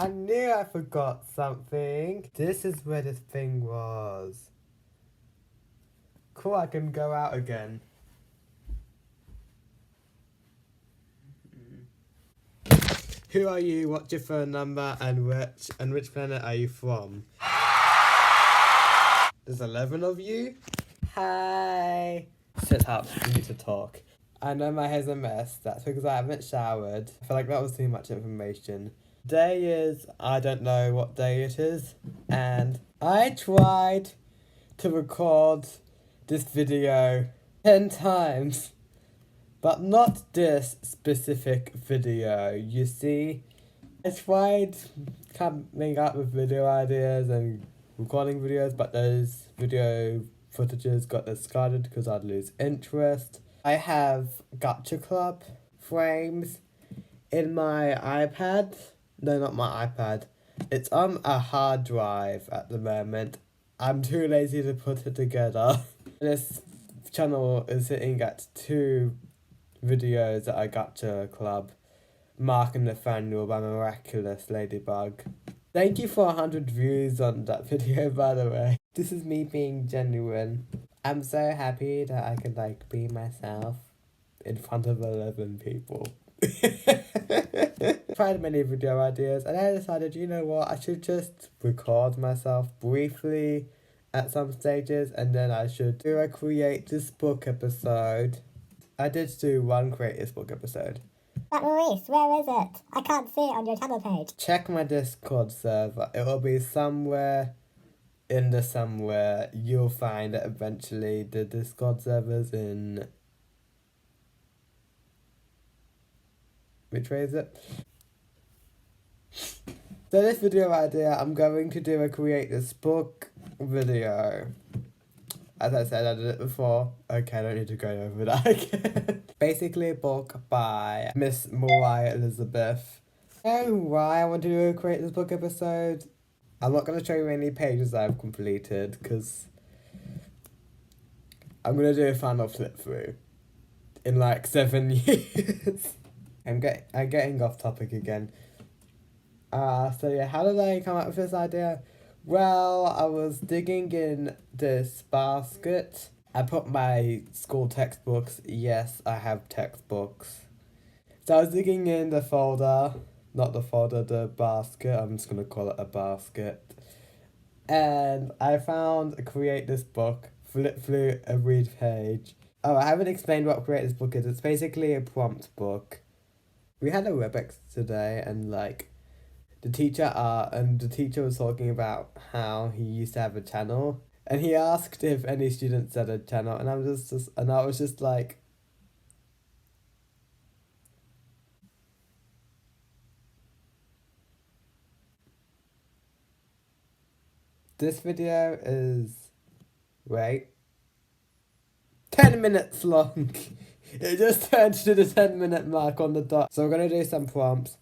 I knew I forgot something. This is where this thing was. Cool, I can go out again. Who are you? What's your phone number? And which planet are you from? There's 11 of you? Hi. Sit up, we need to talk. I know my hair's a mess. That's because I haven't showered. I feel like that was too much information. Day is, I don't know what day it is. And I tried to record this video 10 times. But not this specific video, you see. I tried coming up with video ideas and recording videos, but those video footages got discarded because I'd lose interest. I have Gacha Club frames in my iPad. No, not my iPad. It's on a hard drive at the moment. I'm too lazy to put it together. This channel is sitting at 2 videos that I Gacha Club. Mark and Nathaniel by Miraculous Ladybug. Thank you for 100 views on that video, by the way. This is me being genuine. I'm so happy that I can be myself in front of 11 people. Tried many video ideas and I decided, you know what, I should just record myself briefly at some stages and then I should do a create this book episode. I did do one create this book episode. But Maurice, where is it? I can't see it on your channel page. Check my Discord server. It will be somewhere in the somewhere. You'll find it eventually. The Discord server's in... Which way is it? So this video idea, I'm going to do a create this book video. As I said, I did it before. Okay, I don't need to go over that again. Basically a book by Miss Moriah Elizabeth. Oh, why I want to do a create this book episode. I'm not going to show you any pages I've completed because I'm going to do a final flip through in 7 years. I'm getting off topic again. So yeah, how did I come up with this idea? Well, I was digging in this basket. I put my school textbooks. Yes, I have textbooks. So I was digging in the folder. Not the folder, the basket. I'm just going to call it a basket. And I found create this book. Flip through every page. Oh, I haven't explained what create this book is. It's basically a prompt book. We had a WebEx today and the teacher was talking about how he used to have a channel and he asked if any students had a channel and I was just like, this video is 10 minutes long. It just turned to the 10-minute mark on the dot. So we're gonna do some prompts.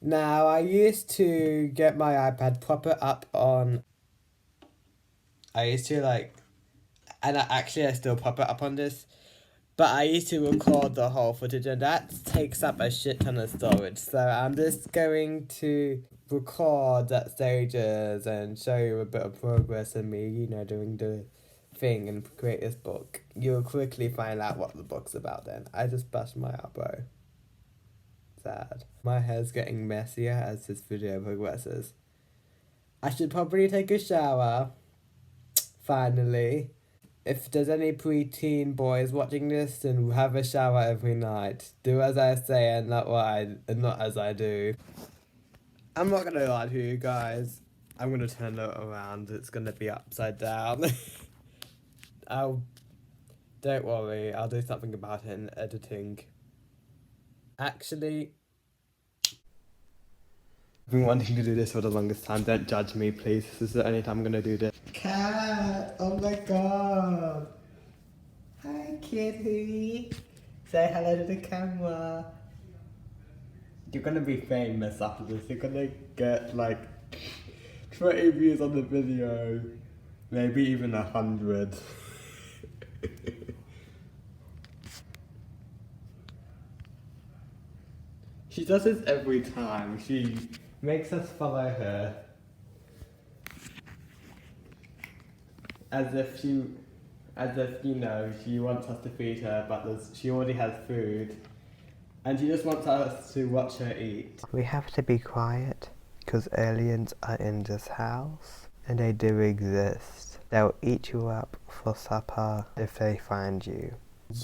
Now, I used to get my iPad, prop it up on... I still prop it up on this. But I used to record the whole footage and that takes up a shit ton of storage. So I'm just going to record at stages and show you a bit of progress in me, doing the thing and create this book. You'll quickly find out what the book's about then. I just bashed my elbow. Sad. My hair's getting messier as this video progresses. I should probably take a shower. Finally. If there's any preteen boys watching this, then have a shower every night. Do as I say and not as I do. I'm not gonna lie to you guys. I'm gonna turn it around. It's gonna be upside down. Don't worry. I'll do something about it in editing. Actually, I've been wanting to do this for the longest time. Don't judge me, please. This is the only time I'm gonna do this. Cat! Oh my god! Hi, kitty! Say hello to the camera. You're gonna be famous after this. You're gonna get 20 views on the video. Maybe even 100. She does this every time. She makes us follow her. As if you know, she wants us to feed her, but she already has food. And she just wants us to watch her eat. We have to be quiet, because aliens are in this house. And they do exist. They'll eat you up for supper if they find you.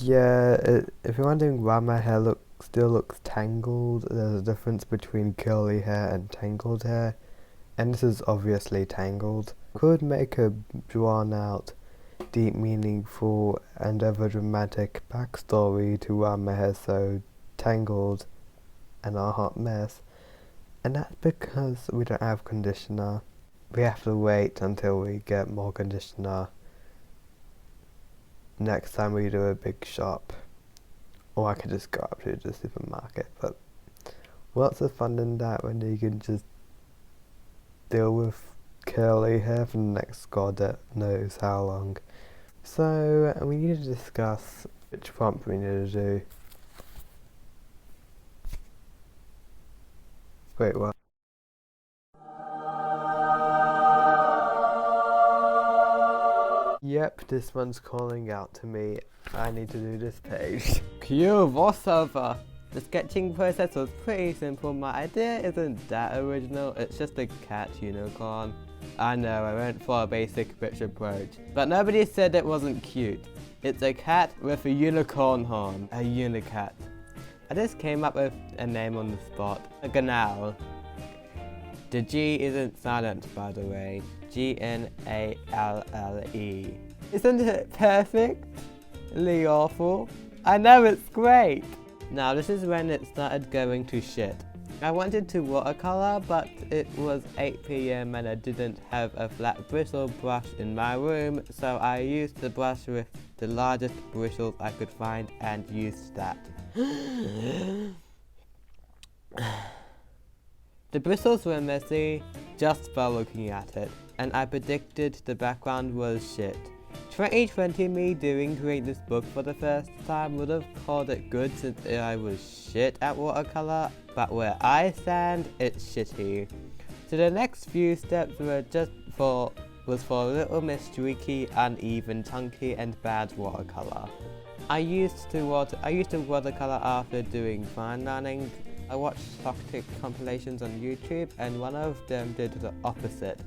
Yeah, if you're wondering why my hair still looks tangled, there's a difference between curly hair and tangled hair. And this is obviously tangled. Could make a drawn out, deep, meaningful, and ever dramatic backstory to why my hair's so tangled and a hot mess. And that's because we don't have conditioner. We have to wait until we get more conditioner next time we do a big shop. Or I could just go up to the supermarket, but what's the fun in that when you can just deal with curly hair for the next god knows how long. So we need to discuss which prompt we need to do. Wait, what? Yep, this one's calling out to me. I need to do this page. Cue voiceover! The sketching process was pretty simple. My idea isn't that original, it's just a cat unicorn. I know, I went for a basic bitch approach, but nobody said it wasn't cute. It's a cat with a unicorn horn, a Unicat. I just came up with a name on the spot, a Gnalle. The G isn't silent, by the way. Gnalle. Isn't it perfectly awful? I know, it's great! Now this is when it started going to shit. I wanted to watercolor, but it was 8 PM and I didn't have a flat bristle brush in my room, so I used the brush with the largest bristles I could find and used that. The bristles were messy just by looking at it, and I predicted the background was shit. 2020 me doing this book for the first time would have called it good since I was shit at watercolor, but where I stand, it's shitty. So the next few steps were for a little Miss Streaky, uneven, chunky, and bad watercolor. I used to watercolor after doing fine lining. I watched toxic compilations on YouTube, and one of them did the opposite.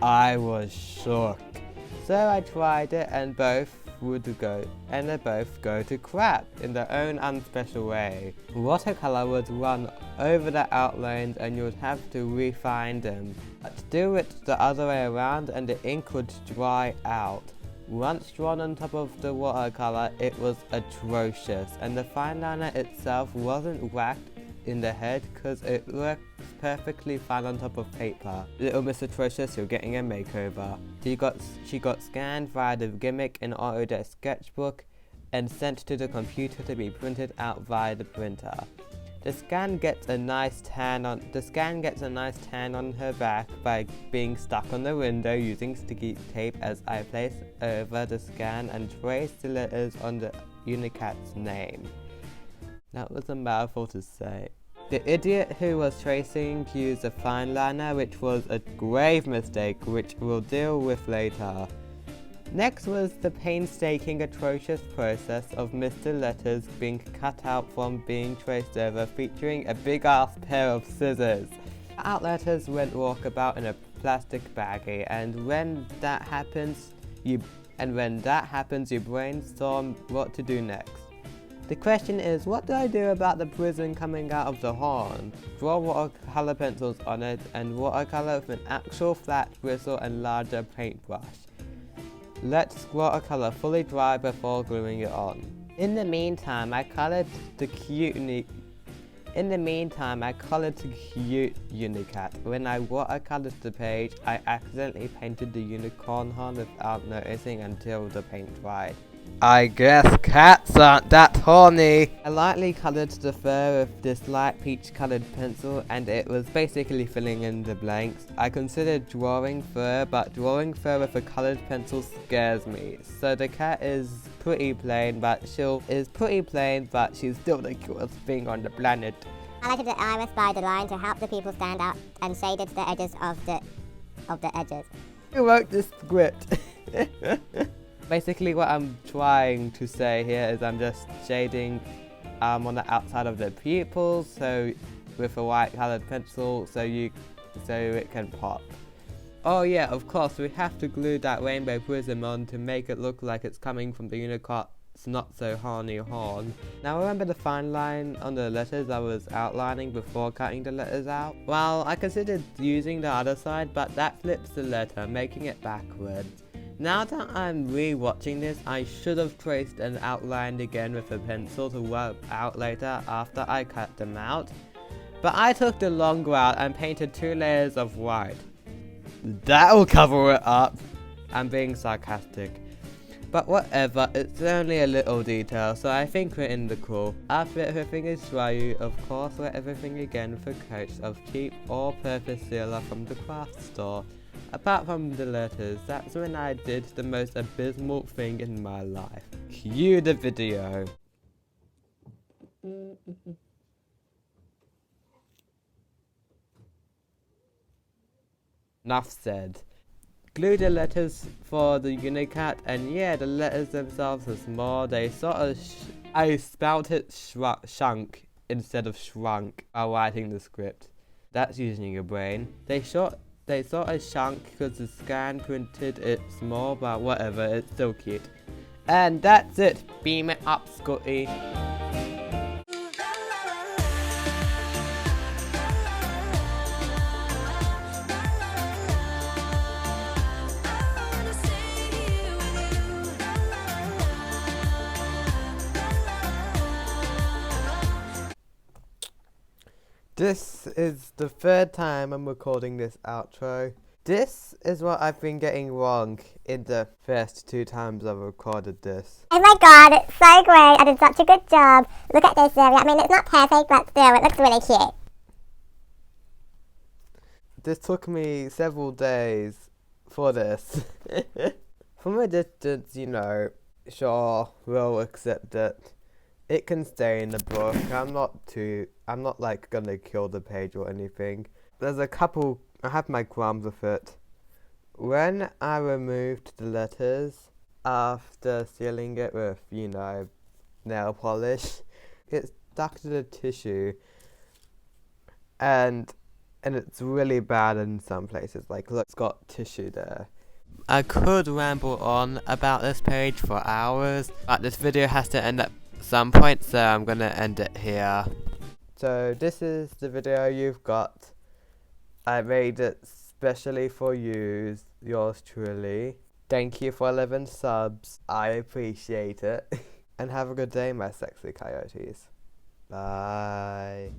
I was shook. So I tried it, and they both go to crap in their own unspecial way. Watercolor would run over the outlines and you'd have to refine them. But do it the other way around and the ink would dry out. Once drawn on top of the watercolor, it was atrocious, and the fine liner itself wasn't whacked in the head because it works perfectly fine on top of paper. Little Miss Atrocious, you're getting a makeover. She got scanned via the gimmick in Autodesk Sketchbook and sent to the computer to be printed out via the printer. The scan gets a nice tan on her back by being stuck on the window using sticky tape as I place over the scan and trace the letters on the Unicat's name. That was a mouthful to say. The idiot who was tracing used a fine liner, which was a grave mistake, which we'll deal with later. Next was the painstaking, atrocious process of Mr. Letters being cut out from being traced over, featuring a big-ass pair of scissors. Out letters went walkabout in a plastic baggie, and when that happens, you brainstorm what to do next. The question is, what do I do about the prism coming out of the horn? Draw watercolor pencils on it and watercolor with an actual flat bristle and larger paintbrush. Let watercolor fully dry before gluing it on. In the meantime, I colored the cute Unicat. When I watercolored the page, I accidentally painted the unicorn horn without noticing until the paint dried. I guess cats aren't that horny. I lightly coloured the fur with this light peach coloured pencil and it was basically filling in the blanks. I considered drawing fur, but drawing fur with a coloured pencil scares me. So the cat is pretty plain, but she's still the cutest thing on the planet. Highlighted the iris by the line to help the people stand out and shaded the edges of the edges. Who wrote this script? Basically what I'm trying to say here is I'm just shading on the outside of the pupils, so with a white coloured pencil so it can pop. Oh yeah, of course we have to glue that rainbow prism on to make it look like it's coming from the Unicat's not so horny horn. Now remember the fine line on the letters I was outlining before cutting the letters out? Well, I considered using the other side, but that flips the letter, making it backwards. Now that I'm re-watching this, I should have traced and outlined again with a pencil to work out later after I cut them out. But I took the long route and painted 2 layers of white. That'll cover it up! I'm being sarcastic. But whatever, it's only a little detail, so I think we're in the cool. After everything is dry, you of course wet everything again with a coat of cheap all-purpose sealer from the craft store. Apart from the letters, that's when I did the most abysmal thing in my life. Cue the video. Enough said. Glue the letters for the Unicat, and yeah, the letters themselves are small. They sort of I spelled it shunk instead of shrunk while writing the script. That's using your brain. They sort of shrunk because the scan printed it small, but whatever, it's still cute. And that's it. Beam it up, Scotty. This is the 3rd time I'm recording this outro. This is what I've been getting wrong in the first 2 times I've recorded this. Oh my god, it's so great. I did such a good job. Look at this area. I mean, it's not perfect, but still, it looks really cute. This took me several days for this. From a distance, you know, sure, we'll accept it. It can stay in the book. I'm not like gonna kill the page or anything. There's a couple, I have my qualms with it. When I removed the letters after sealing it with, you know, nail polish, it stuck to the tissue. And it's really bad in some places. Like, look, it's got tissue there. I could ramble on about this page for hours, but this video has to end at some point, so I'm gonna end it here. So this is the video you've got. I made it specially for you, yours truly. Thank you for 11 subs. I appreciate it. And have a good day, my sexy coyotes. Bye.